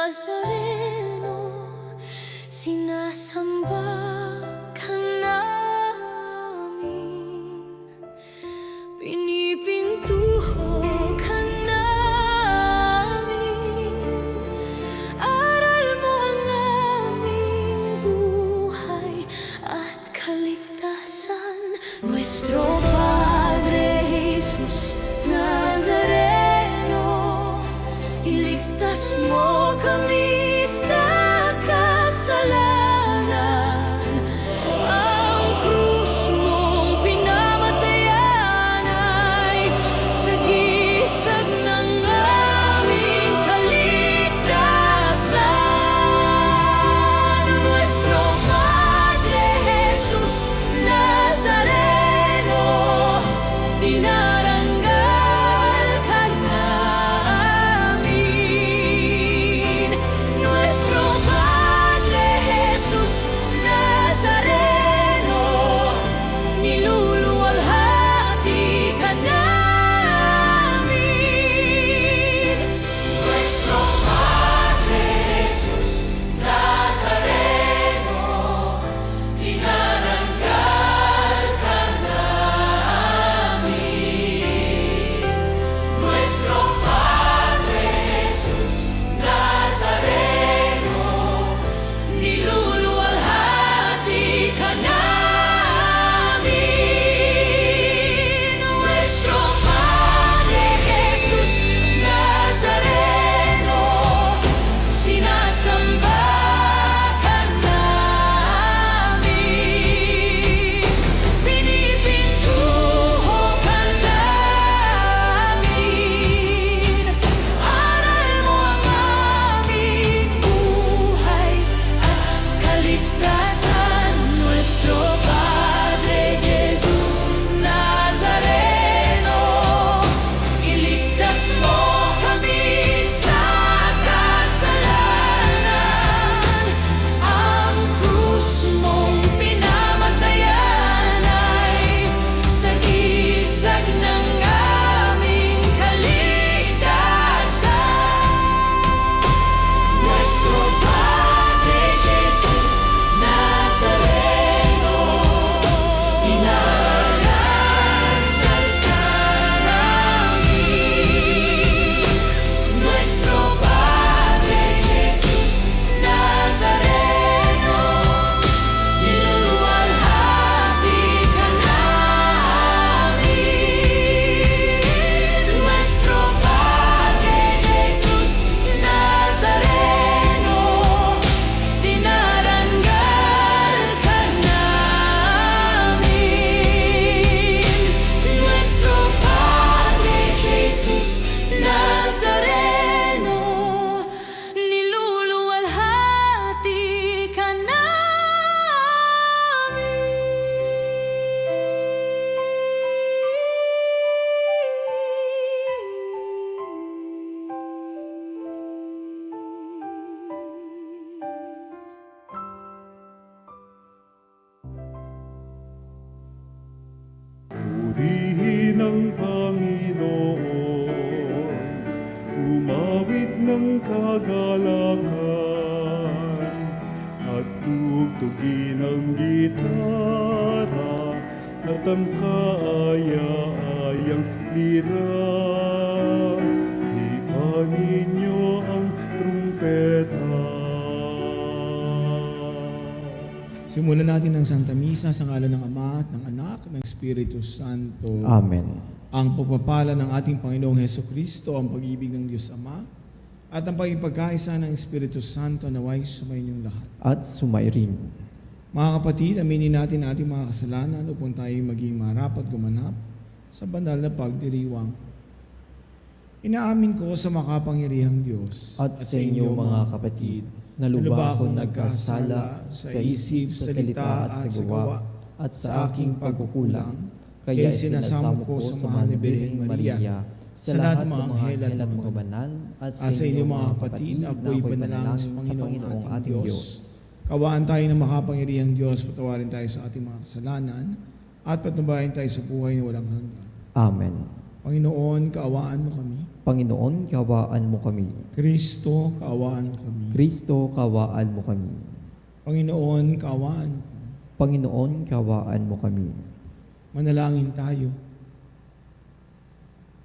Nazareno, sinasamba ka namin, pinipintuho ka namin, aral mo ang aming buhay at kaligtasan. Nuestro Padre Jesus Nazareno, iligtas mo kami sa kasalanan. Ang krus mong pinamatayan ay sagisag ng aming kaligtasan. Nuestro Padre Jesus Nazareno, dinaranggal ka namin. Nuestro Padre Jesus Nazareno, niluluwalhati ka namin. Nuestro Padre Jesus Nazareno, dinaranggal ka namin. Nuestro Padre Jesus Nazareno, niluluwalhati ka namin. Nuestro Padre Jesus Nazareno, sinasamba ka namin, pinipintuho ka namin, aral mo ang aming buhay at kaligtasan. Nuestro Padre Jesus Nazareno, iligtas mo kami sa kasalanan. Ang krus mong pinamatayan ay sagisag ng aming kaligtasan. Nuestro Padre Jesus Nazareno, dinaranggal ka namin. Nuestro Padre Jesus Nazareno, niluluwalhati ka namin. Nuestro Padre Jesus Nazareno, dinaranggal ka namin. Nuestro Padre Jesus Nazareno, niluluwalhati ka Purihin ang Panginoon, umawit ng kagalakan, at tugtugin ang gitara at ang kaaya-ayang lira. Ipanin niyo ang trumpeta. Simulan natin ang Santa Misa sa ngalan ng Ama at ng Anak at ng Espiritu Santo. Amen. Ang pagpapala ng ating Panginoong Hesukristo, ang pag-ibig ng Diyos Ama, at ang pagpagkaisa ng Espiritu Santo naway sumayin yung lahat. At sumairin. Mga kapatid, aminin natin ang ating mga kasalanan upang tayo maging marapat gumanap sa banal na pagdiriwang. Inaamin ko sa makapangyarihang Diyos At sa inyo mga kapatid, na lubha akong nagkasala sa isip, sa salita at sa gawa, at sa aking pagkukulang. Kaya sinasamo ko sa mahal ni Birheng Maria, sa lahat ng mga anghel at mga banal, at sa inyo mga kapatid, ako'y panalangin sa Panginoong ating Diyos. Kawaan tayo ng makapangyarihang Diyos, patawarin tayo sa ating mga kasalanan, at patnubayan tayo sa buhay na walang hanggan. Amen. Panginoon, kaawaan mo kami. Panginoon, kaawaan mo kami. Kristo, kaawaan mo kami. Kristo, kaawaan mo kami. Panginoon, kaawaan mo kami. Panginoon, kaawaan mo kami. Manalangin tayo.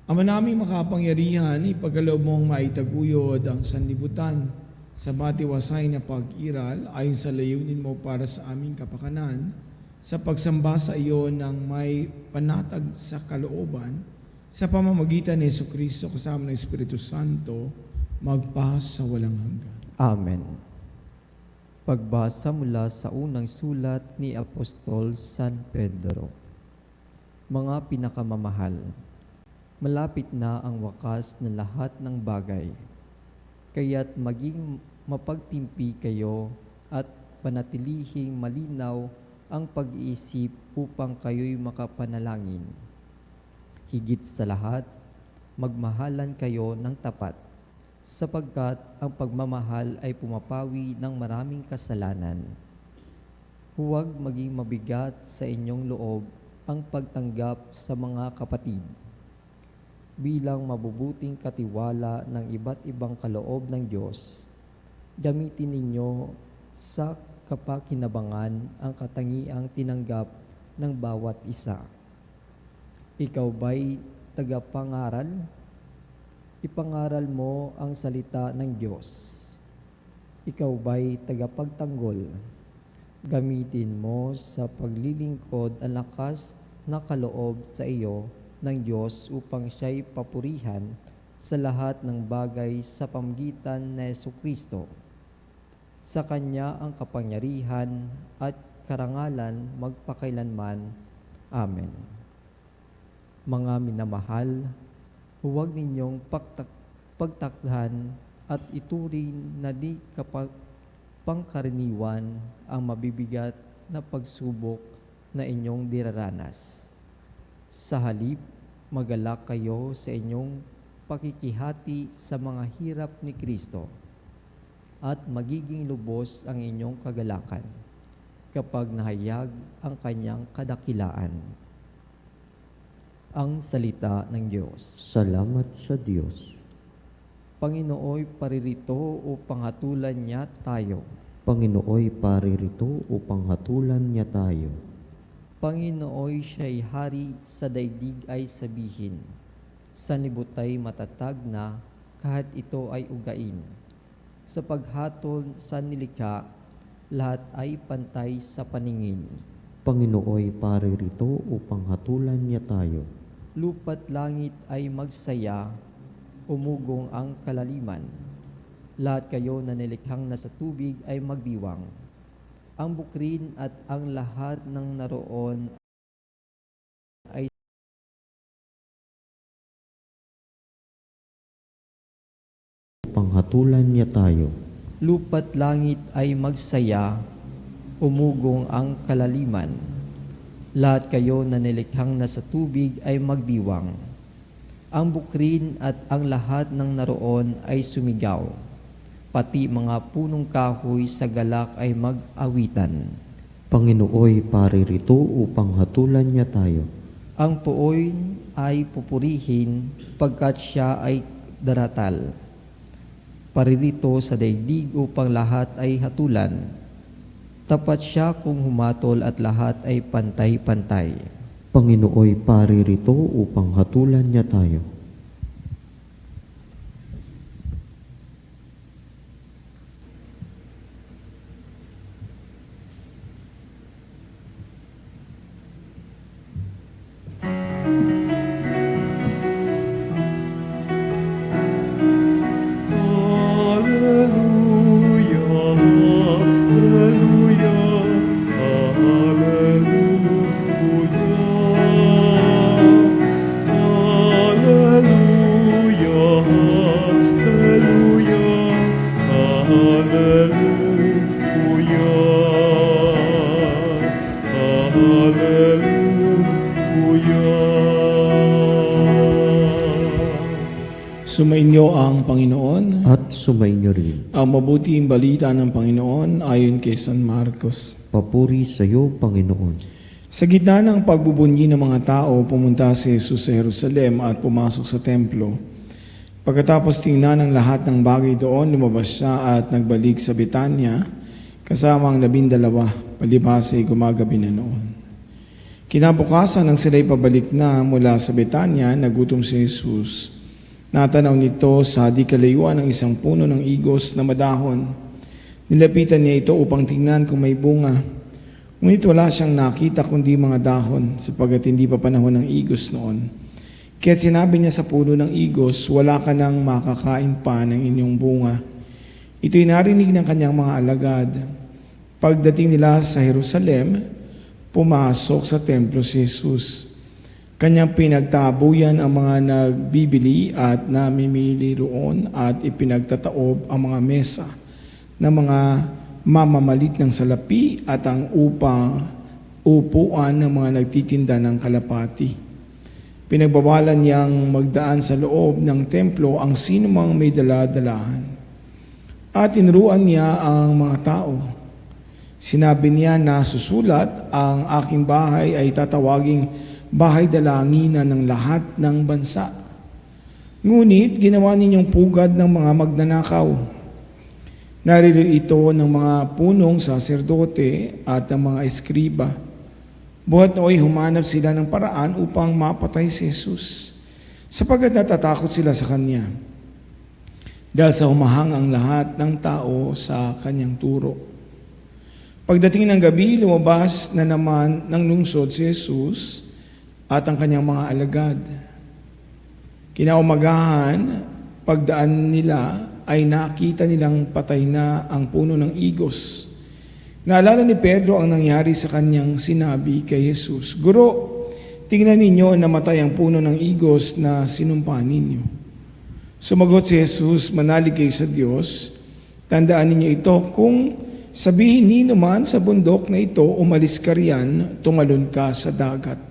Ama naming makapangyarihan, ipagkaloob mong maitaguyod ang sanlibutan sa matiwasay na pag-iral ayon sa layunin mo para sa aming kapakanan, sa pagsamba sa iyo ng may panatag sa kalooban, sa pamamagitan ni Jesucristo kasama ng Espiritu Santo, magpas sa walang hanggan. Amen. Pagbasa mula sa unang sulat ni Apostol San Pedro. Mga pinakamamahal, malapit na ang wakas ng lahat ng bagay, kaya't maging mapagtimpi kayo at panatilihing malinaw ang pag-iisip upang kayo'y makapanalangin. Higit sa lahat, magmahalan kayo ng tapat, sapagkat ang pagmamahal ay pumapawi ng maraming kasalanan. Huwag maging mabigat sa inyong loob ang pagtanggap sa mga kapatid. Bilang mabubuting katiwala ng iba't ibang kaloob ng Diyos, gamitin ninyo sa kapakinabangan ang katangiang tinanggap ng bawat isa. Ikaw ba'y tagapangaral? Ipangaral mo ang salita ng Diyos. Ikaw ba'y tagapagtanggol? Gamitin mo sa paglilingkod ang lakas na kaloob sa iyo ng Diyos upang siya'y papurihan sa lahat ng bagay sa pamamagitan ni Jesucristo. Sa Kanya ang kapangyarihan at karangalan magpakailanman. Amen. Mga minamahal, huwag ninyong pagtakdan at ituring na di pangkaraniwan ang mabibigat na pagsubok na inyong diraranas. Sa halip, magalak kayo sa inyong pakikihati sa mga hirap ni Kristo at magiging lubos ang inyong kagalakan kapag nahayag ang kanyang kadakilaan. Ang salita ng Diyos. Salamat sa Diyos. Panginooy paririto upang hatulan niya tayo. Panginooy paririto upang hatulan niya tayo. Panginooy siya'y hari sa daigdig ay sabihin, sanlibutan matatag na kahit ito ay ugain. Sa paghatol sa nilikha, lahat ay pantay sa paningin. Panginooy paririto upang hatulan niya tayo. Lupa't langit ay magsaya, umugong ang kalaliman. Lahat kayo na nilikhang nasa tubig ay magdiwang. Ang bukrin at ang lahat ng naroon ay Upang hatulan niya tayo. lupa't langit ay magsaya, umugong ang kalaliman. Lahat kayo na nilikhang nasa tubig ay magdiwang. Ang bukrin at ang lahat ng naroon ay sumigaw. Pati mga punong kahoy sa galak ay mag-awitan. Panginooy paririto upang hatulan niya tayo. Ang puoy ay pupurihin pagkat siya ay daratal. Paririto sa daigdig upang lahat ay hatulan. Tapat siya kung humatol at lahat ay pantay-pantay. Panginooy paririto upang hatulan niya tayo. Sumainyo ang Panginoon. At sumainyo rin. Ang mabuting balita ng Panginoon ayon kay San Marcos. Papuri sa iyo, Panginoon. Sa gitna ng pagbubunyi ng mga tao, pumunta si Jesus sa Jerusalem at pumasok sa templo. Pagkatapos tingnan ng lahat ng bagay doon, lumabas siya at nagbalik sa Betanya kasama ang 12, palibhas ay gumagabi na noon. Kinabukasan nang sila'y pabalik na mula sa Betanya, nagutom si Jesus. Natanaw nito sa di kalayuan ng isang puno ng igos na madahon. Nilapitan niya ito upang tingnan kung may bunga. Ngunit wala siyang nakita kundi mga dahon sapagkat hindi pa panahon ng igos noon. Kaya't sinabi niya sa puno ng igos, wala ka nang makakain pa ng inyong bunga. Ito'y narinig ng kanyang mga alagad. Pagdating nila sa Jerusalem, pumasok sa templo si Jesus. Kanyang pinagtabuyan ang mga nagbibili at namimili roon at ipinagtataob ang mga mesa ng mga mamamalit ng salapi at ang upuan ng mga nagtitinda ng kalapati. Pinagbawalan niyang magdaan sa loob ng templo ang sinumang may dala-dalahan. At tinuruan niya ang mga tao. Sinabi niya na susulat, ang aking bahay ay tatawaging bahay dalanginan ng lahat ng bansa. Ngunit ginawa ninyong pugad ng mga magnanakaw. Narito ng mga punong saserdote at ng mga eskriba. Buhat nooy humanap sila ng paraan upang mapatay si Jesus, sapagkat natatakot sila sa Kanya. Dahil sa humahang ang lahat ng tao sa Kanyang turo. Pagdating ng gabi, lumabas na naman ng lungsod si Jesus at ang Kanyang mga alagad. Kinaumagahan, pagdaan nila, ay nakita nilang patay na ang puno ng igos. Naalala ni Pedro ang nangyari sa kanyang sinabi kay Jesus, Guro, tingnan ninyo namatay ang puno ng igos na sinumpa ninyo. Sumagot si Jesus, manalig kayo sa Diyos. Tandaan ninyo ito, kung sabihin nino man sa bundok na ito, umalis ka riyan, tumalon ka sa dagat.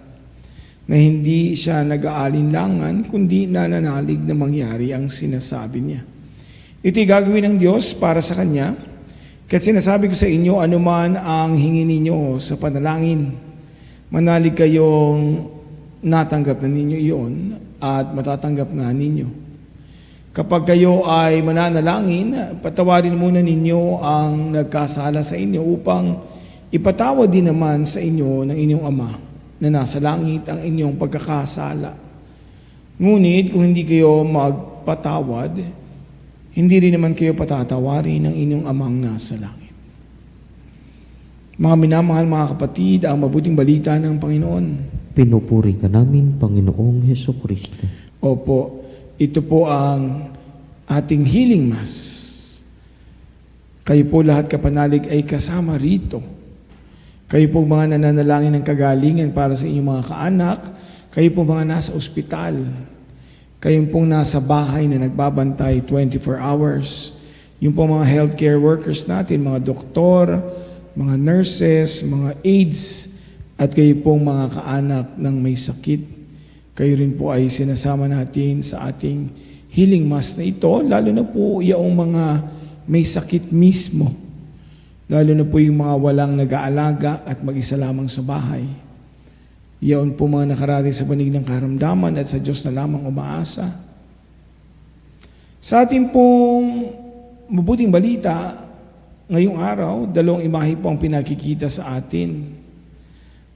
Na hindi siya nag-aalinlangan, kundi nananalig na mangyari ang sinasabi niya. Ito'y gagawin ng Diyos para sa Kanya. Kaya't sinasabi ko sa inyo, anuman ang hingin ninyo sa panalangin, manalig kayong natanggap na ninyo iyon at matatanggap nga ninyo. Kapag kayo ay mananalangin, patawarin muna ninyo ang nagkasala sa inyo upang ipatawad din naman sa inyo ng inyong Ama na nasa langit ang inyong pagkakasala. Ngunit kung hindi kayo magpatawad, hindi rin naman kayo patatawarin ng inyong Amang nasa langit. Mga minamahal mga kapatid, ang mabuting balita ng Panginoon. Pinupuri ka namin, Panginoong Heso Kristo. Opo, ito po ang ating healing mass. Kayo po lahat kapanalig ay kasama rito. Kayo po mga nananalangin ng kagalingan para sa inyong mga kaanak. Kayo po mga nasa ospital. Kayong pong nasa bahay na nagbabantay 24 hours. Yung pong mga healthcare workers natin, mga doktor, mga nurses, mga aides, at kayo pong mga kaanak ng may sakit. Kayo rin po ay sinasama natin sa ating healing mass na ito, lalo na po yung mga may sakit mismo. Lalo na po yung mga walang nag-aalaga at mag-isa lamang sa bahay. Iyon po mga nakarating sa panig ng karamdaman at sa Diyos na lamang umaasa. Sa ating pong mabuting balita, ngayong araw, 2 imahe po ang pinakikita sa atin.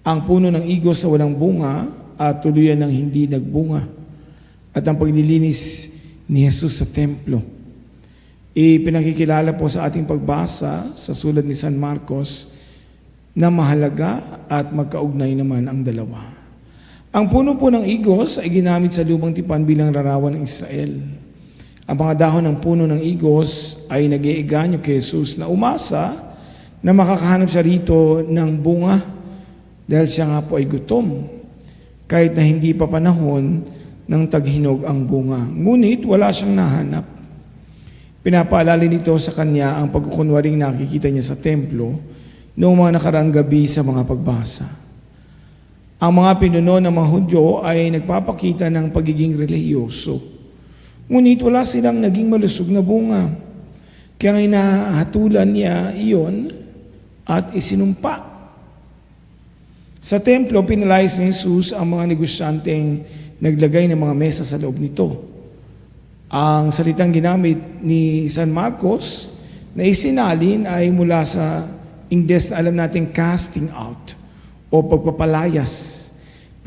Ang puno ng igos na walang bunga at tuluyan ng hindi nagbunga. At ang paglilinis ni Jesus sa templo. Ipinakikilala po sa ating pagbasa sa sulat ni San Marcos na mahalaga at magkaugnay naman ang dalawa. Ang puno po ng igos ay ginamit sa lumang tipan bilang larawan ng Israel. Ang mga dahon ng puno ng igos ay nag-iiganyo kay Jesus na umasa na makakahanap siya rito ng bunga dahil siya nga po ay gutom kahit na hindi pa panahon ng taghinog ang bunga. Ngunit wala siyang nahanap. Pinapaalala nito sa kanya ang pagkukunwaring nakikita niya sa templo noong mga nakaraang gabi sa mga pagbasa. Ang mga pinuno ng mga Hudyo ay nagpapakita ng pagiging relihiyoso. Ngunit wala silang naging malusog na bunga. Kaya ngayon nahatulan niya iyon at isinumpa. Sa templo, pinalayas ni Jesus ang mga negosyanteng naglagay ng mga mesa sa loob nito. Ang salitang ginamit ni San Marcos na isinalin ay mula sa Ingles na alam natin casting out o pagpapalayas.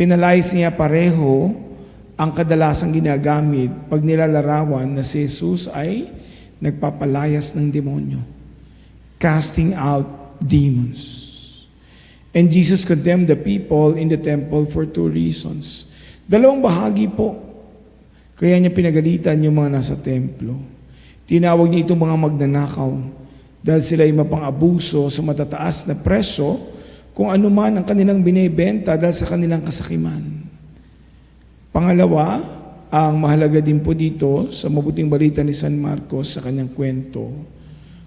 Pinalayas niya pareho ang kadalasang ginagamit pag nilalarawan na si Jesus ay nagpapalayas ng demonyo. Casting out demons. And Jesus condemned the people in the temple for 2 reasons. Dalawang bahagi po. Kaya niya pinagalitan yung mga nasa templo. Tinawag niya itong mga magnanakaw dahil sila ay mapang-abuso sa matataas na presyo kung ano man ang kanilang binebenta dahil sa kanilang kasakiman. Pangalawa, ang mahalaga din po dito sa mabuting balita ni San Marcos sa kanyang kwento,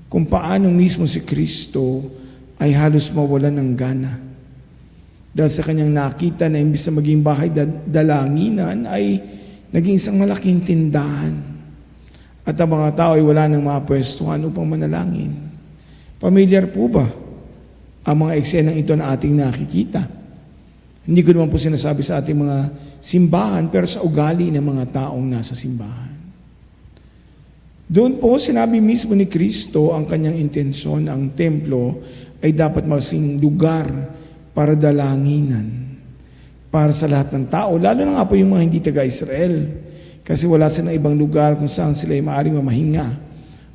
kung paanong mismo si Kristo ay halos mawalan ng gana. Dahil sa kanyang nakita na imbis na maging bahay dalanginan ay naging isang malaking tindahan. At ang mga tao ay wala nang mapwestuhan upang manalangin. Pamilyar po ba ang mga eksenang ito na ating nakikita? Hindi ko naman po sinasabi sa ating mga simbahan, pero sa ugali ng mga taong nasa simbahan. Doon po sinabi mismo ni Kristo ang kanyang intensyon, ang templo ay dapat masing lugar para dalanginan, para sa lahat ng tao, lalo na nga po yung mga hindi taga-Israel, kasi wala silang ibang lugar kung saan sila ay maaaring mamahinga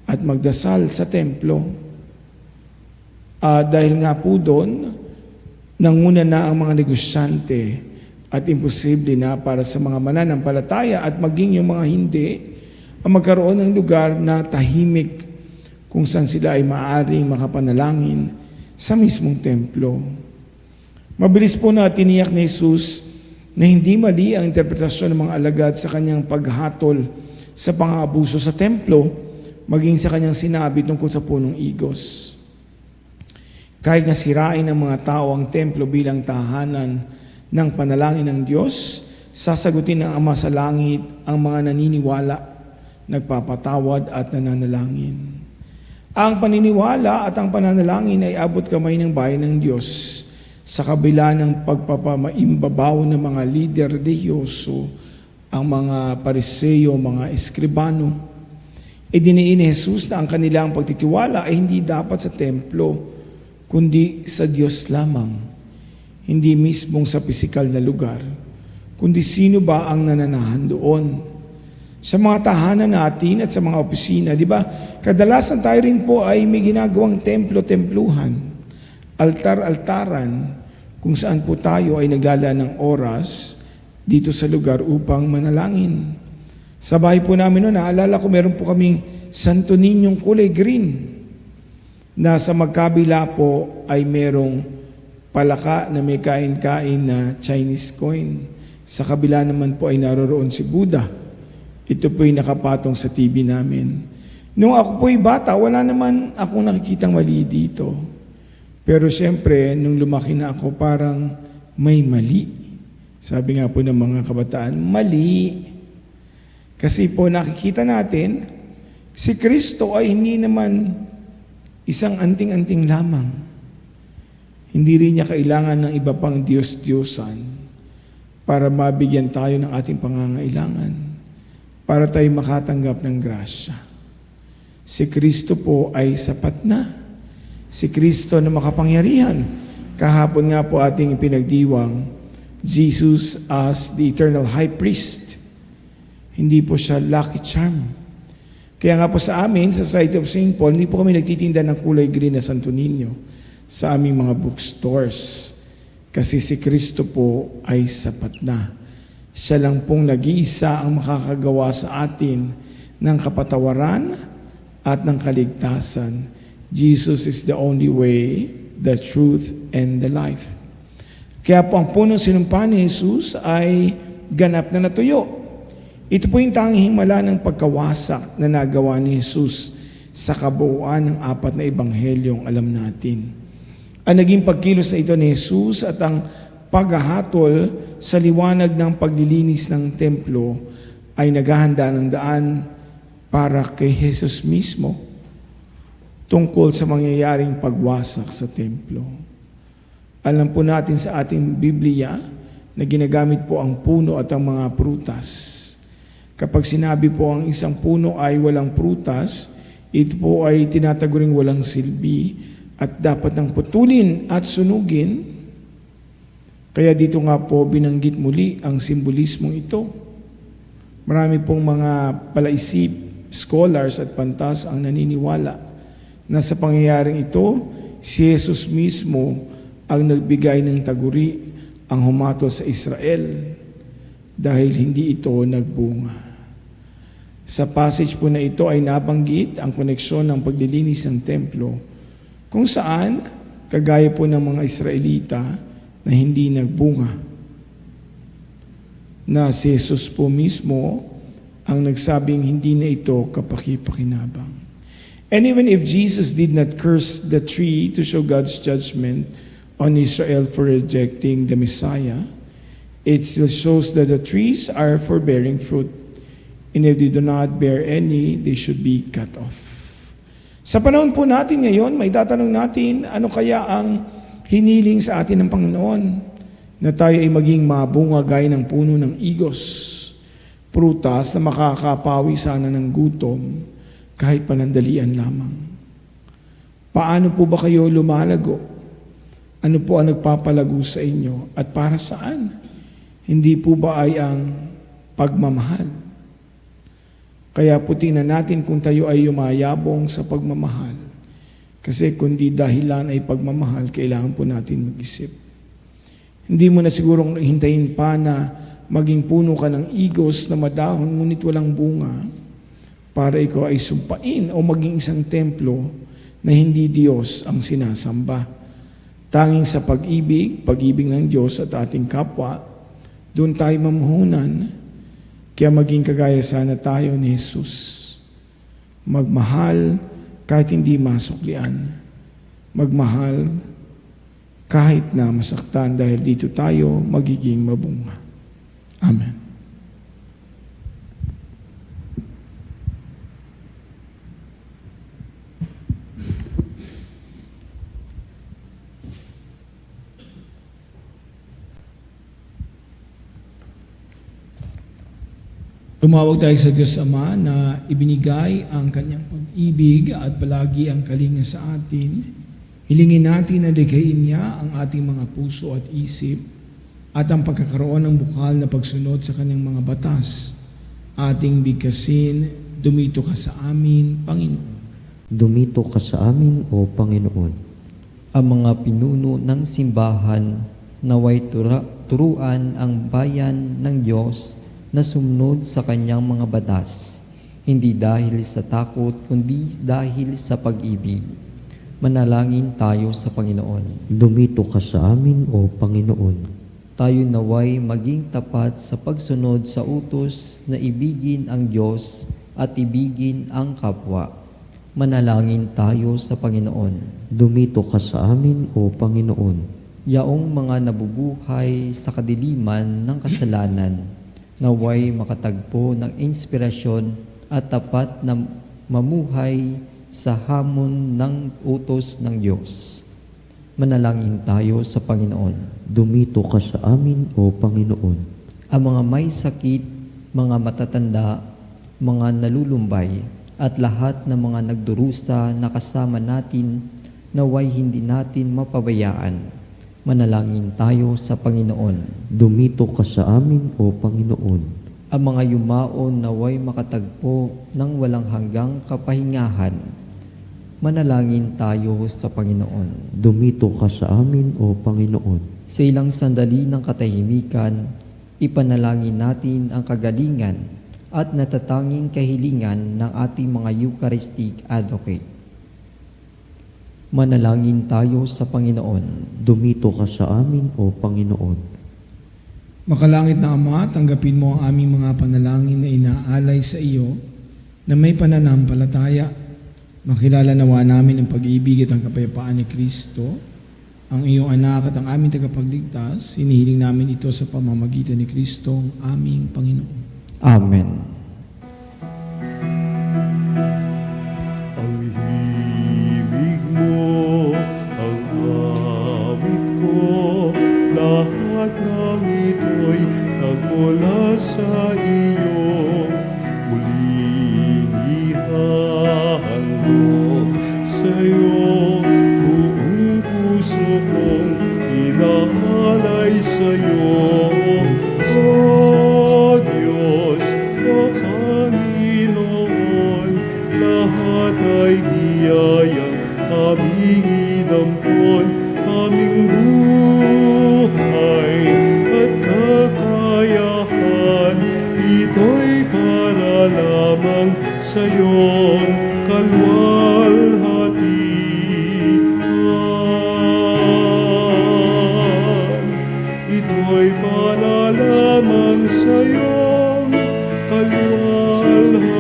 at magdasal sa templo. Dahil nga po doon, nanguna na ang mga negosyante at imposible na para sa mga mananampalataya at maging yung mga hindi, ang magkaroon ng lugar na tahimik kung saan sila ay maaaring makapanalangin sa mismong templo. Mabilis po na tiniyak ni Jesus na hindi mali ang interpretasyon ng mga alagad sa kanyang paghatol sa pang-aabuso sa templo, maging sa kanyang sinabi tungkol sa punong igos. Kahit na sirain ng mga tao ang templo bilang tahanan ng panalangin ng Diyos, sasagutin ng Ama sa langit ang mga naniniwala, nagpapatawad at nananalangin. Ang paniniwala at ang pananalangin ay abot kamay ng bayan ng Diyos sa kabila ng pagpapamaimbabaw ng mga lider religyoso, ang mga pariseyo, mga eskribano. Idiniin ni Jesus na ang kanilang pagtitiwala ay hindi dapat sa templo, kundi sa Diyos lamang. Hindi mismong sa pisikal na lugar, kundi sino ba ang nananahan doon. Sa mga tahanan natin at sa mga opisina, di ba? Kadalasan tayo rin po ay may ginagawang templo-templuhan, altar-altaran, kung saan po tayo ay naglalaan ng oras dito sa lugar upang manalangin. Sa bahay po namin noon, naalala ko meron po kaming Santo Niñong kulay green, na sa magkabila po ay merong palaka na may kain-kain na Chinese coin. Sa kabila naman po ay naroroon si Buddha. Ito po'y nakapatong sa TV namin. Nung ako po'y bata, wala naman akong nakikitang mali dito. Pero siyempre, nung lumaki na ako, parang may mali. Sabi nga po ng mga kabataan, mali. Kasi po nakikita natin, si Kristo ay hindi naman isang anting-anting lamang. Hindi rin niya kailangan ng iba pang Diyos-Diyosan para mabigyan tayo ng ating pangangailangan, para tayo makatanggap ng grasya. Si Kristo po ay sapat na. Si Kristo na makapangyarihan. Kahapon nga po ating pinagdiwang, Jesus as the eternal high priest. Hindi po siya lucky charm. Kaya nga po sa amin, sa Society of St. Paul, hindi po kami nagtitinda ng kulay green na Santo Niño sa aming mga bookstores. Kasi si Kristo po ay sapat na. Siya lang pong nag-iisa ang makakagawa sa atin ng kapatawaran at ng kaligtasan. Jesus is the only way, the truth, and the life. Kaya po ang punong sinumpa ni Jesus ay ganap na natuyo. Ito po yung tanging himala ng pagkawasak na nagawa ni Jesus sa kabuuan ng 4 na ebanghelyong alam natin. Ang naging pagkilos na ito ni Jesus at ang paghahatol sa liwanag ng paglilinis ng templo ay naghahanda ng daan para kay Jesus mismo tungkol sa mangyayaring pagwasak sa templo. Alam po natin sa ating Biblia na ginagamit po ang puno at ang mga prutas. Kapag sinabi po ang isang puno ay walang prutas, ito po ay tinataguring walang silbi at dapat nang putulin at sunugin. Kaya dito nga po binanggit muli ang simbolismong ito. Marami pong mga palaisip, scholars at pantas ang naniniwala na sa pangyayaring ito, si Jesus mismo ang nagbigay ng taguri ang humato sa Israel dahil hindi ito nagbunga. Sa passage po na ito ay nabanggit ang koneksyon ng paglilinis ng templo kung saan, kagaya po ng mga Israelita na hindi nagbunga, na si Jesus po mismo ang nagsabing hindi na ito kapaki-pakinabang. And even if Jesus did not curse the tree to show God's judgment on Israel for rejecting the Messiah, it still shows that the trees are for bearing fruit. And if they do not bear any, they should be cut off. Sa panahon po natin ngayon, may tatanong natin, ano kaya ang hiniling sa atin ng Panginoon? Na tayo ay maging mabunga gaya ng puno ng igos, prutas na makakapawi sana ng gutom kahit panandalian lamang. Paano po ba kayo lumalago? Ano po ang nagpapalago sa inyo? At para saan? Hindi po ba ay ang pagmamahal? Kaya po tingnan natin kung tayo ay yumayabong sa pagmamahal. Kasi kundi dahilan ay pagmamahal, kailangan po natin mag-isip. Hindi mo na sigurong hintayin pa na maging puno ka ng igos na madahon ngunit walang bunga para ikaw ay sumpain o maging isang templo na hindi Diyos ang sinasamba. Tanging sa pag-ibig ng Diyos at ating kapwa, doon tayo mamuhunan. Kaya maging kagaya sana tayo ni Jesus. Magmahal kahit hindi masuklian. Magmahal kahit na masaktan dahil dito tayo magiging mabunga. Amen. Tumawag tayo sa Diyos Ama na ibinigay ang kanyang pag-ibig at palagi ang kalinga sa atin. Hilingin natin na likhain niya ang ating mga puso at isip at ang pagkakaroon ng bukal na pagsunod sa kanyang mga batas. Ating bigkasin, dumito ka sa amin, Panginoon. Dumito ka sa amin, O Panginoon. Ang mga pinuno ng simbahan naway turuan ang bayan ng Diyos na sumunod sa kanyang mga batas, hindi dahil sa takot, kundi dahil sa pag-ibig. Manalangin tayo sa Panginoon. Dumito ka sa amin, O Panginoon. Tayo naway maging tapat sa pagsunod sa utos na ibigin ang Diyos at ibigin ang kapwa. Manalangin tayo sa Panginoon. Dumito ka sa amin, O Panginoon. Yaong mga nabubuhay sa kadiliman ng kasalanan, naway makatagpo ng inspirasyon at tapat na mamuhay sa hamon ng utos ng Diyos. Manalangin tayo sa Panginoon. Dumito ka sa amin, O Panginoon. Ang mga may sakit, mga matatanda, mga nalulumbay, at lahat ng mga nagdurusa na kasama natin, naway hindi natin mapabayaan. Manalangin tayo sa Panginoon. Dumito ka sa amin, O Panginoon. Ang mga yumaon naway makatagpo ng walang hanggang kapahingahan. Manalangin tayo sa Panginoon. Dumito ka sa amin, O Panginoon. Sa ilang sandali ng katahimikan, ipanalangin natin ang kagalingan at natatanging kahilingan ng ating mga Eucharistic advocate. Manalangin tayo sa Panginoon. Dumito ka sa amin, O Panginoon. Makalangit na Ama, tanggapin mo ang aming mga panalangin na inaalay sa iyo na may pananampalataya. Makilala nawa namin ang pag-ibig at ang kapayapaan ni Kristo, ang iyong anak at ang aming tagapagligtas. Hinihiling namin ito sa pamamagitan ni Kristo, ang aming Panginoon. Amen. Ang himig mo, ang awit ko, aming inampon, aming buhay at kakayahan. Ito'y para lamang sa iyong kalwalhatian. Ito'y para lamang sa iyong kalwalhatian.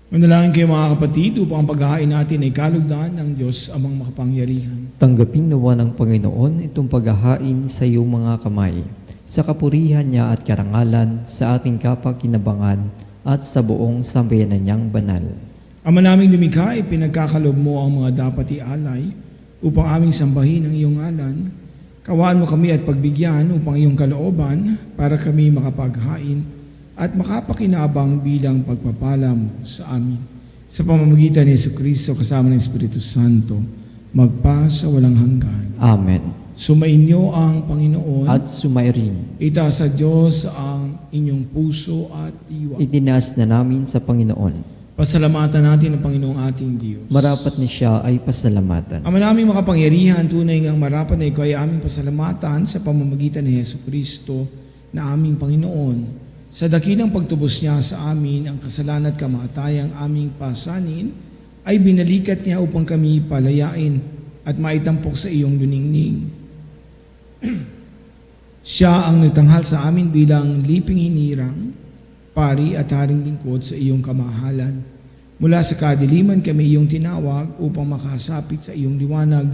Manalangin kayo mga kapatid upang ang paghahain natin ay kalugdan ng Diyos amang makapangyarihan. Tanggapin nawa ng Panginoon itong paghahain sa iyong mga kamay, sa kapurihan niya at karangalan, sa ating kapakinabangan at sa buong sambayanan niyang banal. Ama naming lumikha, ipinagkakalob mo ang mga dapat ialay upang aming sambahin ang iyong ngalan. Kawaan mo kami at pagbigyan upang iyong kalooban para kami makapaghain at makapakinabang bilang pagpapala mo sa amin. Sa pamamagitan ni Jesucristo kasama ng Espiritu Santo, magpa sa walang hanggan. Amen. Sumainyo ang Panginoon At sumairin, itaas sa Diyos ang inyong puso at diwa. itinaas na namin sa Panginoon. Pasalamatan natin ang Panginoong ating Diyos. Marapat ni siya ay pasalamatan. Ama naming makapangyarihan, tunay ngang marapat na ikaw ay aming pasalamatan sa pamamagitan ni Jesucristo na aming Panginoon. Sa dakilang pagtubos niya sa amin, ang kasalanan at kamatayang aming pasanin, ay binalikat niya upang kami palayain at maitampok sa iyong luningning. Siya ang nagtanghal sa amin bilang liping hinirang, pari at haring lingkod sa iyong kamahalan. Mula sa kadiliman kami iyong tinawag upang makasapit sa iyong liwanag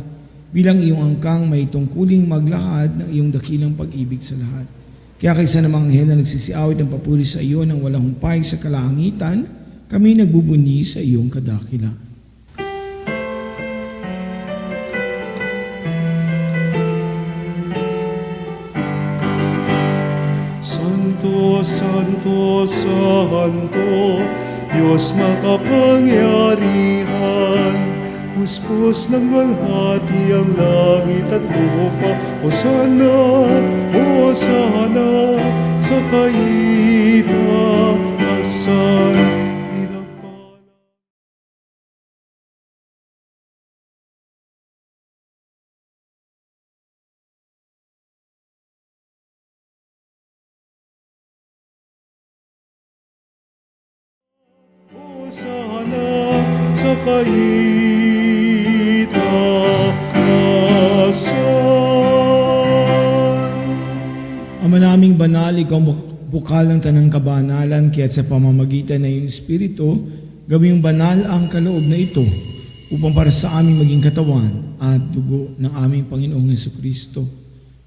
bilang iyong angkang may tungkuling maglahad ng iyong dakilang pag-ibig sa lahat. Kaya kaysa namang anghel na nagsisiawit ng papuri sa iyo ng walang humpay sa kalangitan, kami nagbubunyi sa iyong kadakilaan. Santo, Santo, Santo, Diyos makapangyarihan, puspos ng walhati ang langit at lupa. Hosana, Hosana, sa kaitaasan. Pinagpala. Hosana, sa kaitaasan. Ama naming banal, ikaw bukal ng tanang kabanalan, kaya't sa pamamagitan ng iyong Espiritu, gawing banal ang kaloob na ito upang para sa aming maging katawan at dugo ng aming Panginoong Jesucristo.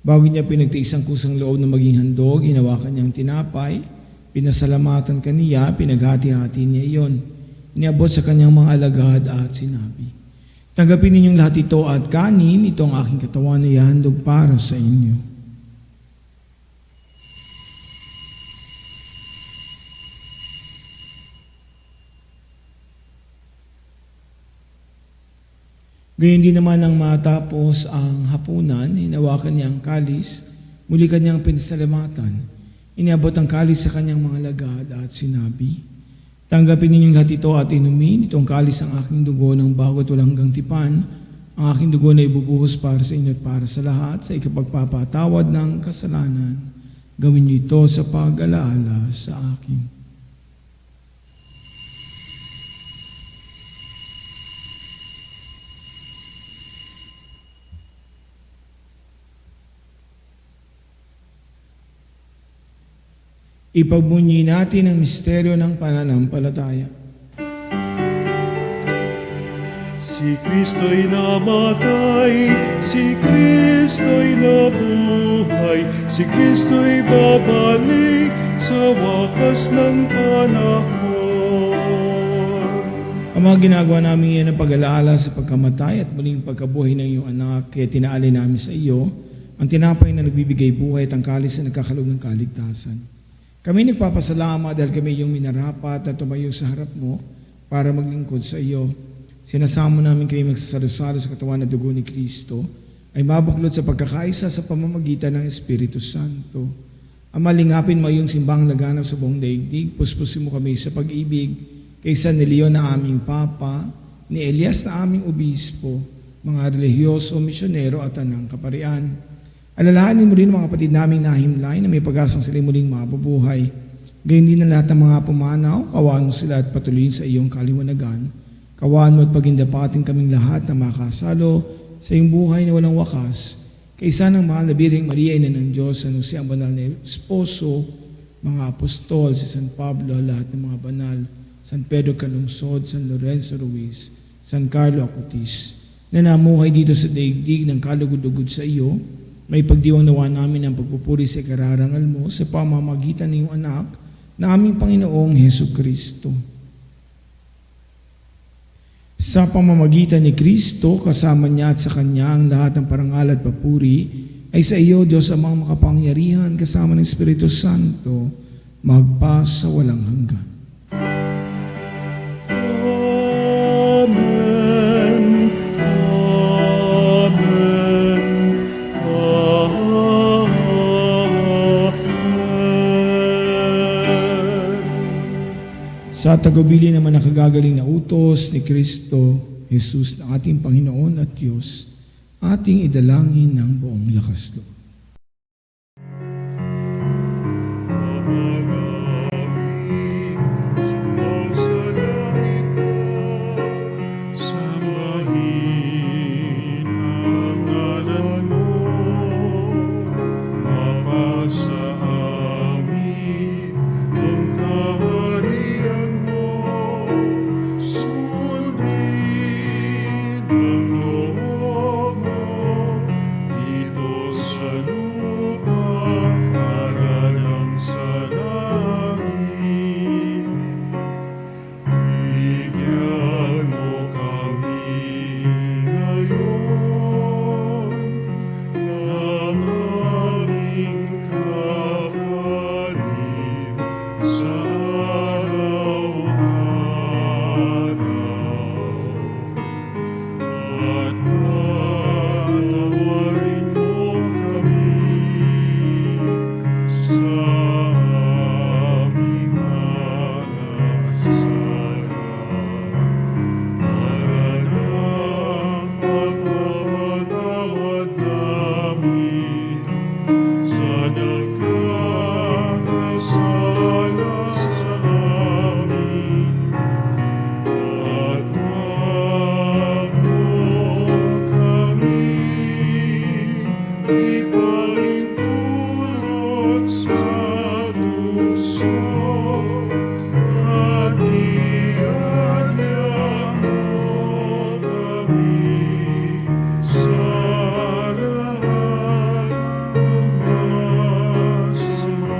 Bago niya pinagtiis ang kusang loob na maging handog, hinawakan niyang tinapay, pinasalamatan kaniya, pinaghati-hati niya iyon. Iniabot sa kanyang mga alagad at sinabi, tanggapin ninyong lahat ito at kanin, ito ang aking katawan na ihahandog para sa inyo. Gayon din naman nang matapos ang hapunan, hinawakan niya ang kalis, muli kanyang pinasalamatan. Iniabot ang kalis sa kanyang mga lagad at sinabi, tanggapin ninyong lahat ito at inumin, itong kalis ang aking dugo ng bago at walang hanggang tipan, ang aking dugo na ibubuhos para sa inyo at para sa lahat, sa ikapagpapatawad ng kasalanan. Gawin niyo ito sa pag-alaala sa akin. Ipagbunyi natin ang misteryo ng pananampalataya. Si Kristo'y namatay, si Kristo'y nabuhay, si Kristo'y babalik sa wakas ng panahon. Ang mga ginagawa namin yan ang pag-alaala sa pagkamatay at muling pagkabuhay ng iyong anak, kaya tinaalay namin sa iyo ang tinapay na nagbibigay buhay at ang kalis na nagkakalob ng kaligtasan. Kami nagpapasalamat dahil kami iyong minarapat na tumayo sa harap mo para maglingkod sa iyo. Sinasamo namin kayo magsasalo-salo sa katawan at dugo ni Kristo ay mabuklod sa pagkakaisa sa pamamagitan ng Espiritu Santo. Ama, lingapin mo yung simbahang laganap sa buong daigdig. Puspusin mo kami sa pag-ibig kay San Leon na aming Papa, ni Elias na aming Obispo, mga relihiyoso, misyonero at anang kaparian. Alalahanin mo rin mga kapatid naming nahimlay na may pag-asang sila muling mabubuhay. Gayun din na lahat ng mga pumanaw, kawaan mo sila at patuloyin sa iyong kaliwanagan. Kawaan mo at pagindapatin kaming lahat na makasalo sa iyong buhay na walang wakas. Kaysa ng mahal na Birheng Maria, ina ng Diyos, San Jose, ang banal na esposo, mga apostol, si San Pablo, lahat ng mga banal, San Pedro Calungsod, San Lorenzo Ruiz, San Carlo Acutis, na namuhay dito sa daigdig ng kalugod-ugod sa iyo, may pagdiwang nawa namin ang pagpupuri sa kararangal mo sa pamamagitan ng iyong anak na aming Panginoong Hesus Kristo. Sa pamamagitan ni Kristo, kasama niya at sa Kanya ang lahat ng parangal at papuri ay sa iyo, Diyos amang makapangyarihan, kasama ng Espiritu Santo, magpa sa walang hanggan. Amen. Sa tagubili naman ang kagagaling na utos ni Kristo, Jesus na ating Panginoon at Diyos, ating idalangin ng buong lakas loob. Ama namin, sumasalangit ka, sambahin ang ngalan mo, mapasa amin ang kaharian mo, sundin ang loob mo, dito sa lupa, para lang sa langit. Bigyan mo kami ngayon ng aming kakanin sa araw-araw. At patawarin mo kami sa aming mga kasalanan, para lang pagpapatawad namin sa nagkakasala sa amin. At wag mo kami ipahintulot sa tukso, at iadya mo kami sa lahat ng masama.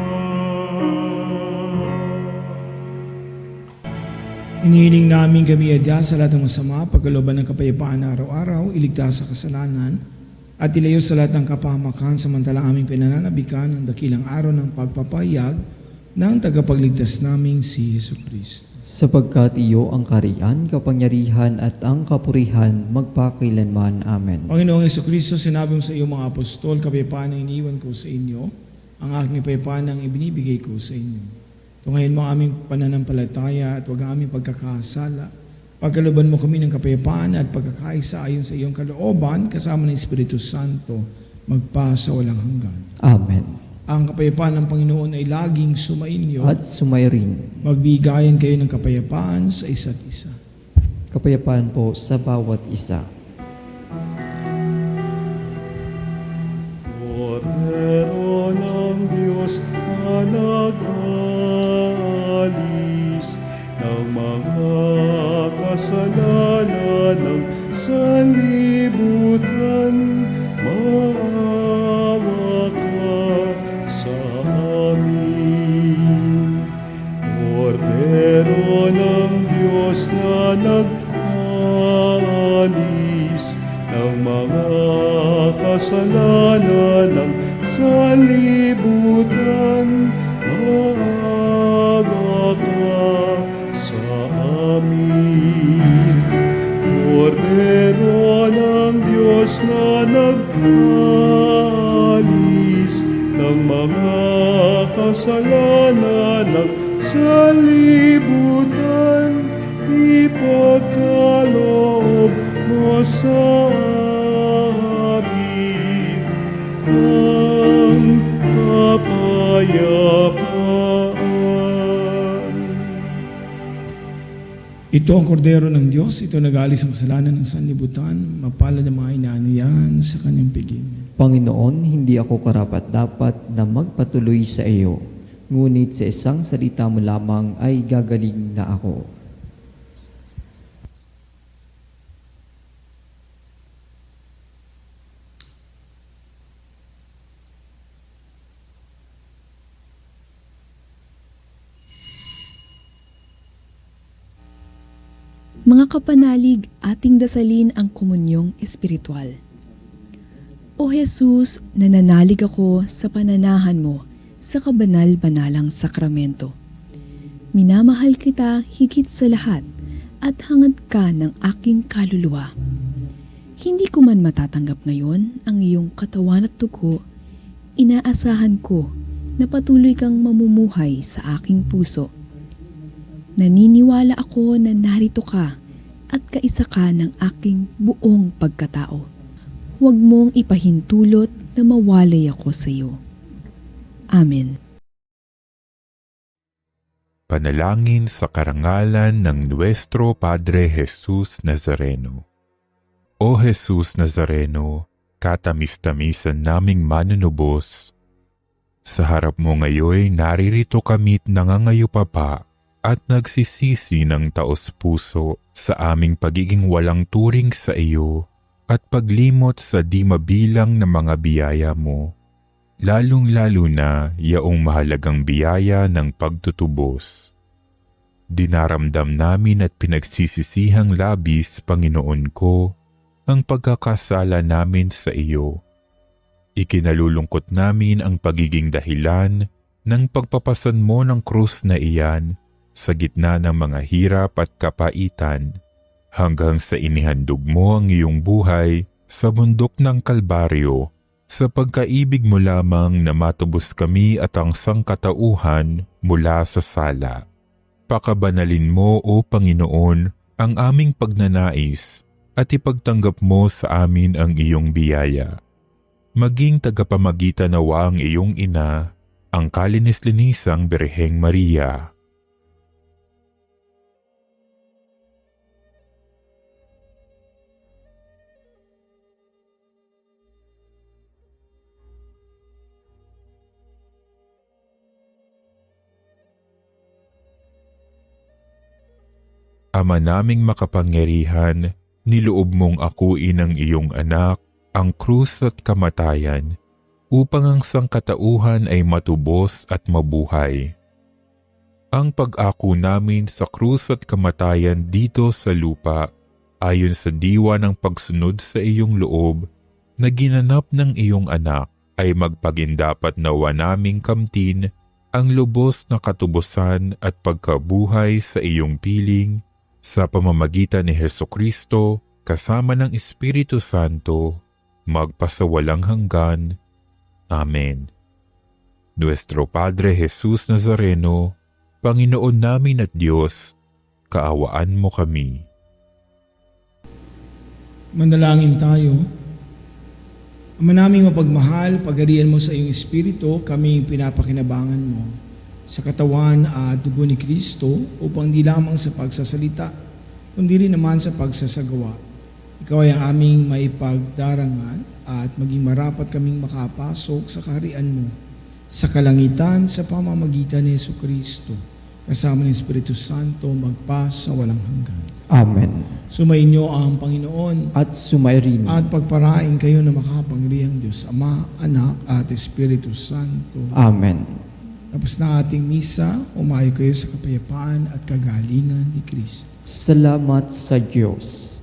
Inihiling namin kami adya sa lahat ng masama, pagkalooban ng kapayapaan na araw-araw, iligtas sa kasalanan, at ilayo sa lahat ng kapahamakan samantalang aming pinananabikan ng dakilang araw ng pagpapahayag ng tagapagligtas naming si Hesus Kristo. Sapagkat iyo ang kariyan, kapangyarihan at ang kapurihan magpakailanman. Amen. Panginoong Hesus Kristo, sinabi mo sa iyo mga apostol, kapayapaan ang iniwan ko sa inyo, ang aking kapayapaan ang ibinibigay ko sa inyo. Tungayin mo ang aming pananampalataya at huwag ang aming pagkakasala. Pagkalooban mo kami ng kapayapaan at pagkakaisa ayon sa iyong kalooban, kasama ng Espiritu Santo, magpa sa walang hanggan. Amen. Ang kapayapaan ng Panginoon ay laging sumainyo. At sumayrin. Magbigayan kayo ng kapayapaan sa isa't isa. Kapayapaan po sa bawat isa. Kordero ng Diyos na nag-alis ng mga kasalanan ng sanlibutan, maawa ka sa amin. Kordero ng Diyos na nag-alis ng mga kasalanan ng sanlibutan, maawa ka sa amin. Diyos na nag-alis ng mga kasalanan ng sanlibutan, ipagkaloob mo sa amin ang kapayapaan. Ito ang kordero ng Diyos, ito nag-alis ang kasalanan ng sanlibutan, mapalad ang mga inaaniyan sa kanyang piging. Panginoon, hindi ako karapat-dapat na magpatuloy sa iyo, ngunit sa isang salita mo lamang ay gagaling na ako. Mga kapanalig, ating dasalin ang komunyong espiritual. O Jesus, nananalig ako sa pananahan mo sa kabanal-banalang sakramento. Minamahal kita higit sa lahat at hangad ka ng aking kaluluwa. Hindi ko man matatanggap ngayon ang iyong katawan at dugo, inaasahan ko na patuloy kang mamumuhay sa aking puso. Naniniwala ako na narito ka at kaisa ka ng aking buong pagkatao. Huwag mong ipahintulot na mawalay ako sa iyo. Amen. Panalangin sa karangalan ng Nuestro Padre Jesus Nazareno. O Jesus Nazareno, katamis-tamisan naming manunubos, sa harap mo ngayon naririto kami't nangangayupapa at nagsisisi ng taos-puso sa aming pagiging walang turing sa iyo at paglimot sa di mabilang na mga biyaya mo, lalong-lalo na yaong mahalagang biyaya ng pagtutubos. Dinaramdam namin at pinagsisisihang labis, Panginoon ko, ang pagkakasala namin sa iyo. Ikinalulungkot namin ang pagiging dahilan ng pagpapasan mo ng krus na iyan sa gitna ng mga hirap at kapaitan, hanggang sa inihandog mo ang iyong buhay sa bundok ng Kalbaryo, sa pagkaibig mo lamang na matubos kami at ang sangkatauhan mula sa sala. Pakabanalin mo, O Panginoon, ang aming pagnanais at ipagtanggap mo sa amin ang iyong biyaya. Maging tagapamagitan nawa ang iyong ina, ang kalinis-linisang Birheng Maria. Ama naming makapangyarihan, niloob mong akuin ang iyong anak, ang krus at kamatayan, upang ang sangkatauhan ay matubos at mabuhay. Ang pag-ako namin sa krus at kamatayan dito sa lupa, ayon sa diwa ng pagsunod sa iyong loob, na ginanap ng iyong anak, ay magpagindapat nawa naming kamtin ang lubos na katubusan at pagkabuhay sa iyong piling, sa pamamagitan ni Hesukristo, kasama ng Espiritu Santo, magpasawalang hanggan. Amen. Nuestro Padre Jesus Nazareno, Panginoon namin at Diyos, kaawaan mo kami. Manalangin tayo. Ama naming mapagmahal, pagharian mo sa iyong Espiritu, kaming pinapakinabangan mo sa katawan at dugo ni Kristo upang di lamang sa pagsasalita, kundi rin naman sa pagsasagawa. Ikaw ay ang aming maipagdarangal at maging marapat kaming makapasok sa kaharian mo sa kalangitan sa pamamagitan ni Jesucristo, kasama ng Espiritu Santo magpa sa walang hanggan. Amen. Sumainyo ang Panginoon At sumayrin. at pagparain kayo na makapangyarihang Diyos, Ama, Anak at Espiritu Santo. Amen. Tapos na ating misa, umayo kayo sa kapayapaan at kagalingan ni Kristo. Salamat sa Diyos.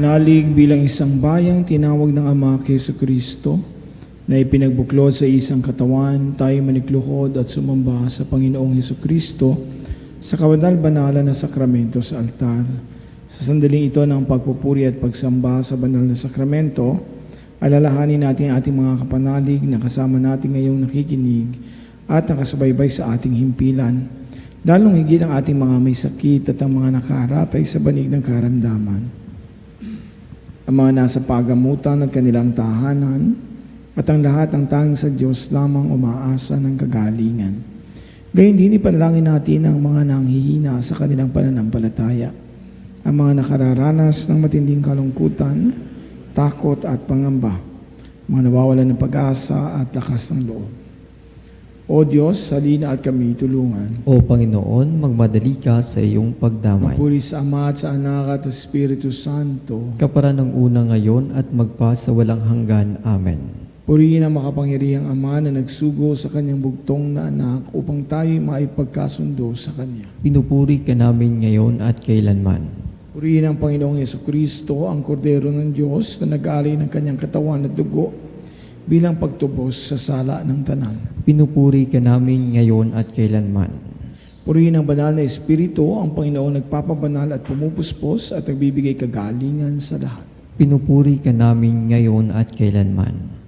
panalig bilang isang bayang tinawag ng Ama kay Jesucristo na ipinagbuklod sa isang katawan, tayo manikluhod at sumamba sa Panginoong Jesucristo sa kabanal-banalan na sakramento sa altar. Sa sandaling ito ng pagpupuri at pagsamba sa banal na sakramento, alalahanin natin ang ating mga kapanalig na kasama natin ngayong nakikinig at nakasubaybay sa ating himpilan. Lalong higit ang ating mga may sakit at ang mga nakaharatay sa banig ng karamdaman. Ang mga nasa pagamutan at kanilang tahanan, at ang lahat ang tanging sa Diyos lamang umaasa ng kagalingan. Gayun din ipanalangin natin ang mga nanghihina sa kanilang pananampalataya, ang mga nakararanas ng matinding kalungkutan, takot at pangamba, mga nawawalan ng pag-asa at lakas ng loob. O Diyos, salina at kami tulungan. O Panginoon, magmadali ka sa iyong pagdamay. Magpuri sa Ama at sa Anak at sa Espiritu Santo. Kapara ng una ngayon at magpa sa walang hanggan. Amen. Purihin ang makapangyarihang Ama na nagsugo sa kanyang bugtong na anak upang tayo'y maipagkasundo sa Kanya. Pinupuri ka namin ngayon at kailanman. Purihin ang Panginoong Jesucristo, ang kordero ng Diyos na nag-alay ng kanyang katawan at dugo bilang pagtubos sa sala ng tanan. Pinupuri ka namin ngayon at kailanman. Purihin ang banal na Espiritu, ang Panginoong nagpapabanal at pumupuspos at nagbibigay kagalingan sa lahat. Pinupuri ka namin ngayon at kailanman.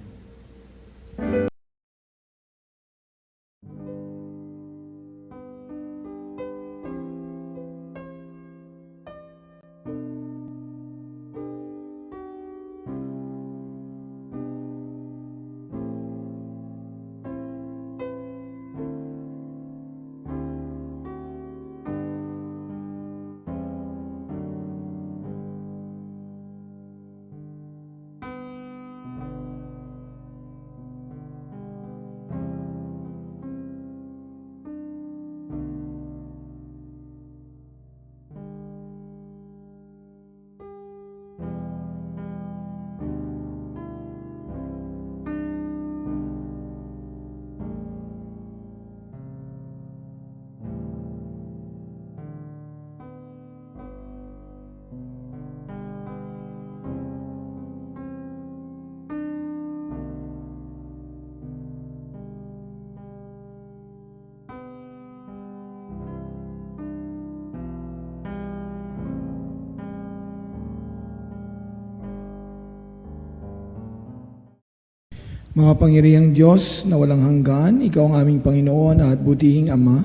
Makapangyarihang Diyos na walang hanggan, Ikaw ang aming Panginoon at butihing Ama.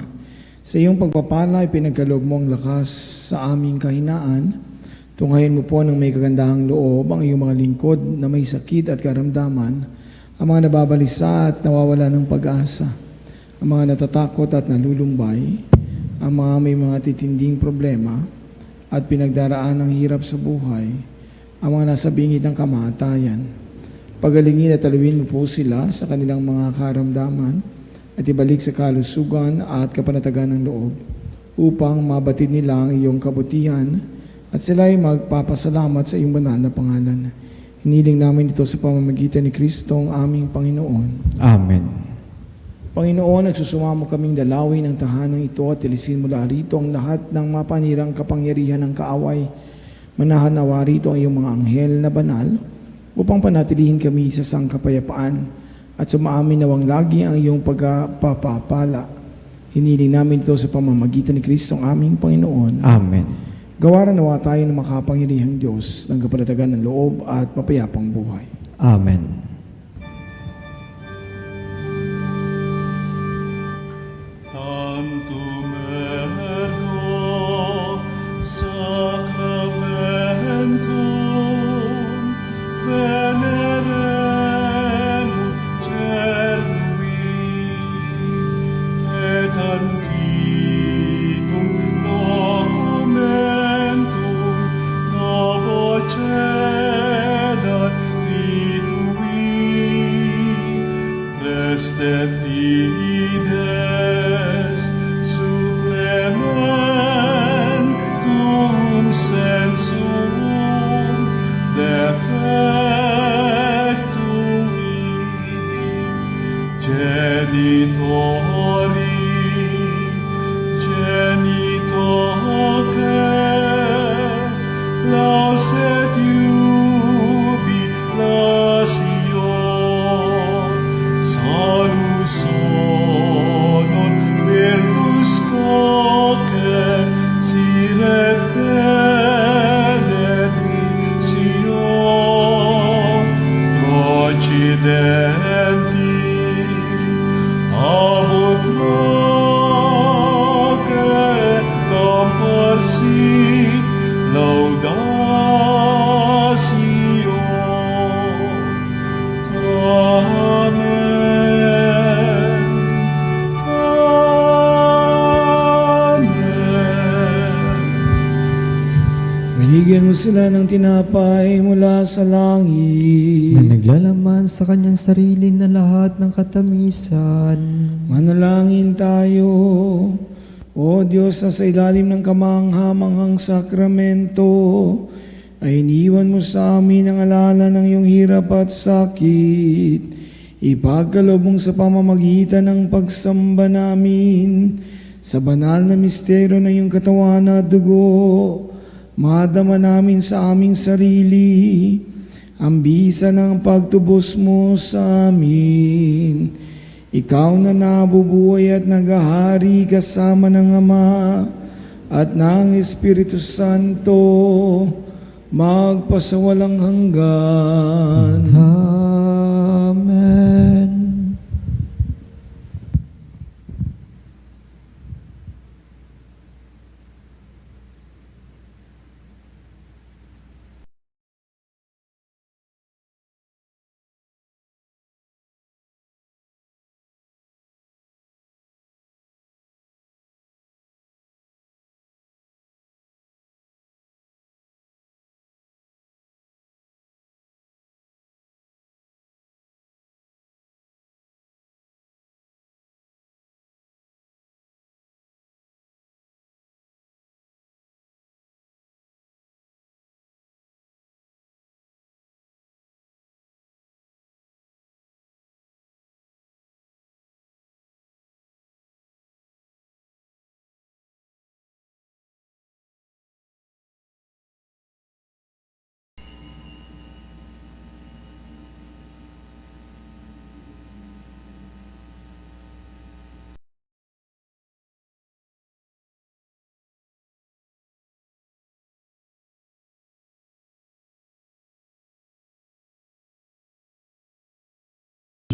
Sa iyong pagpapala, ipinagkaloob mo ang lakas sa aming kahinaan. Tunghayin mo po ng may kagandahang loob ang iyong mga lingkod na may sakit at karamdaman, ang mga nababalisa at nawawala ng pag-asa, ang mga natatakot at nalulumbay, ang mga may mga titinding problema at pinagdaraan ng hirap sa buhay, ang mga nasa bingit ng kamatayan. Pagalingin at taluin mo po sila sa kanilang mga karamdaman at ibalik sa kalusugan at kapanatagan ng loob upang mabatid nila ang iyong kabutihan at sila ay magpapasalamat sa iyong banal na pangalan. Hiniling namin ito sa pamamagitan ni Kristo ang aming Panginoon. Amen. Panginoon, nagsusumamo kaming dalawin ang tahanang ito at tilisin mula rito ang lahat ng mapanirang kapangyarihan ng kaaway. Manahan nawa rito ang iyong mga anghel na banal upang panatilihin kami sa sangkapayapaan at sumaamin nawang lagi ang iyong pagpapapala. Hiniling namin ito sa pamamagitan ni Kristo ang aming Panginoon. Amen. Gawaran nawa tayo ng makapangyarihang Diyos ng kapanatagan ng loob at mapayapang buhay. Amen. Lauset you mo sila ng tinapay mula sa langit. Na naglalaman sa kanyang sarili na lahat ng katamisan. Manalangin tayo. O Diyos, na sa ilalim ng kamangha-manghang sakramento, ay iniwan mo sa amin ang alala ng iyong hirap at sakit. Ipagkaloob mong sa pamamagitan ng pagsamba namin sa banal na misteryo ng iyong katawan at dugo, madama namin sa aming sarili ang bisa ng pagtubos mo sa amin. Ikaw na nabubuhay at naghahari kasama ng Ama at ng Espiritu Santo, magpasawalang hanggan. Amen.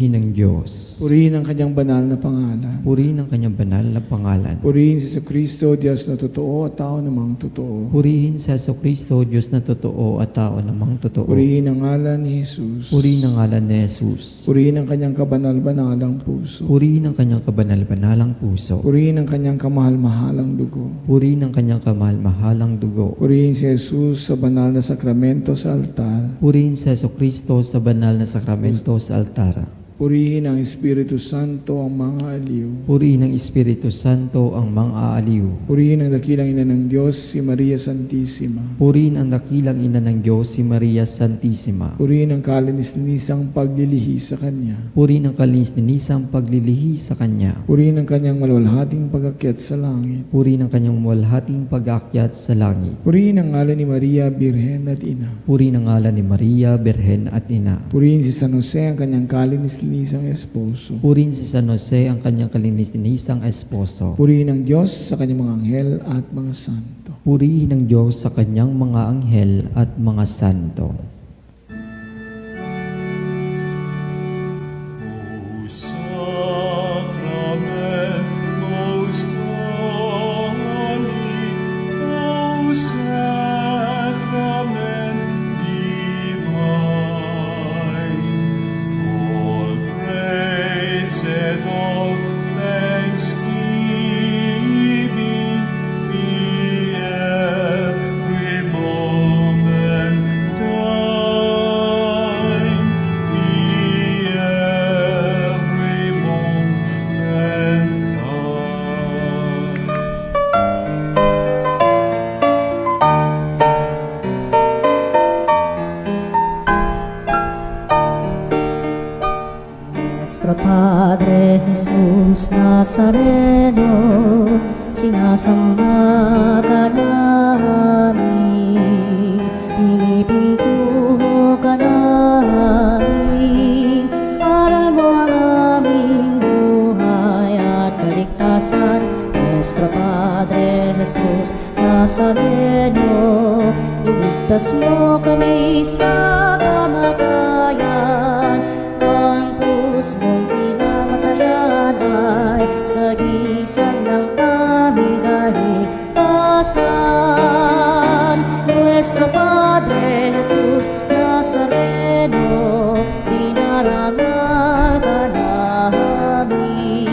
ng Diyos. Purihin ang kanyang banal na pangalan. Purihin ang kanyang banal na pangalan. Purihin si Kristo, Diyos na totoo at tao namang totoo. Purihin sa Kristo, Diyos na totoo at tao namang totoo. Purihin ang ngalan ni Jesus. Purihin ang ngalan ni Jesus. Purihin ang kanyang kabanal-banalang puso. Purihin ang kanyang kabanal-banalang puso. Purihin ang kanyang kamahal-mahalang dugo. Purihin ang kanyang kamahal-mahalang dugo. Purihin si Jesus sa banal na sakramento sa altar. Purihin sa Kristo sa banal na sakramento sa altara. Purihin ang Espiritu Santo ang mga aliw. Purihin ang Espiritu Santo ang mga aaliw. Purihin ang dakilang ina ng Diyos, si Maria Santissima. Purihin ang dakilang ina ng Diyos, si Maria Santissima. Purihin ang kalinis-linisang paglilihi sa Kanya. Purihin ang kalinis-linisang paglilihi sa Kanya. Purihin ang Kanyang malwalhating pag-akyat sa langit. Purihin ang kanyang walhating pag-aakyat sa langit. Purihin ang ngalan ni Maria, Birhen at Ina. Purihin ang ngalan ni Maria, Birhen at Ina. Purihin si San Jose, ang kanyang kalinis-linisang esposo. Purihin si San Jose, ang kanyang kalinis-linisang esposo. Purihin ang Diyos sa kanyang mga anghel at mga santo. Purihin ang Diyos sa kanyang mga anghel at mga santo. Nuestro Padre Jesus Nazareno, sinasamba ka namin, pinipintuho ka namin, aral mo ang aming buhay at kaligtasan. Nuestro Padre Jesus Nazareno, iligtas mo kami sa kamatayan, ang krus mong pinamatayan ay sagisag ng aming kaligtasan. Nuestro Padre Jesus Nazareno, dinarangal ka namin.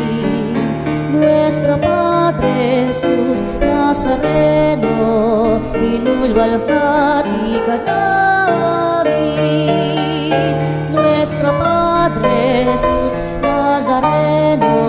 Nuestro Padre Jesus Nazareno, inulwalhati ka namin. Nuestro Padre Jesus Nazareno,